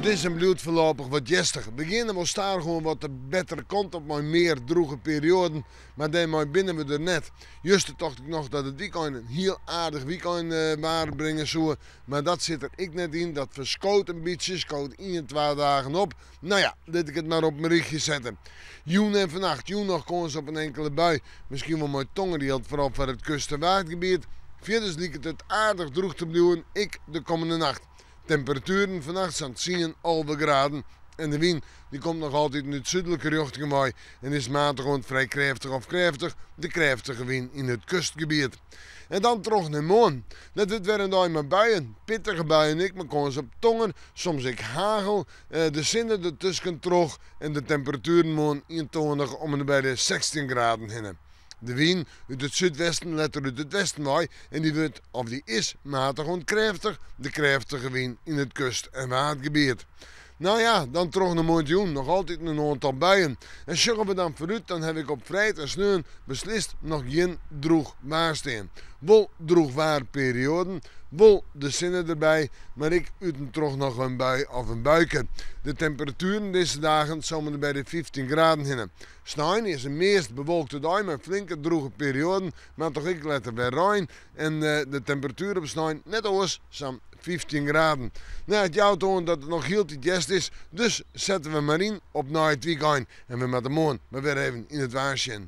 Het is en blijft voorlopig wat jestig. Beginnen we staan gewoon wat de betere kant op mijn meer droege perioden. Maar daarmee binnen we er net. Juist dacht ik nog dat het weekend een heel aardig weekend waren brengen zou. Maar dat zit er ik net in. Dat verschoot een beetje. Schoot 1 en 2 dagen op. Nou ja, laat ik het maar op mijn richtje zetten. Joen en vannacht. Joen nog kans op een enkele bui. Misschien wel mijn tongen die had vooral voor het kust- en waardgebied. Verder liep het aardig droeg te blijven. Ik de komende nacht. Temperaturen vannacht zijn 10 graden. En de wind die komt nog altijd in het zuidelijke richting mee. En is matig rond vrij krachtig of krachtig. De krachtige wind in het kustgebied. En dan terug naar morgen. Dat het weer een dag met buien. Pittige buien ik, maar kans op tongen. Soms ik hagel. De zinnen ertussen terug. En de temperaturen morgen 21 om en bij de 16 graden heen. De wind uit het zuidwesten let uit het westen mee en die wordt, of die is, matig onkrachtig, de krachtige wind in het kust- en waardgebied. Nou ja, dan terug naar morgen, nog altijd een aantal buien. En zoeken we dan vooruit, dan heb ik op vrijdag en sneeuw beslist nog geen droeg waarsteen. Wel droeg waar perioden, wel de zinnen erbij, maar ik uit terug nog een bui of een buiken. De temperaturen deze dagen zouden bij de 15 graden heen. Sneeuw is de meest bewolkte dag met flinke droege perioden, maar toch ik let er weer rein. En de temperatuur op sneeuw net als zo'n 15 graden. Nou, het jou toont dat het nog heel te jest is, dus zetten we maar in op na het weekend. En we met de morgen weer even in het waarsje.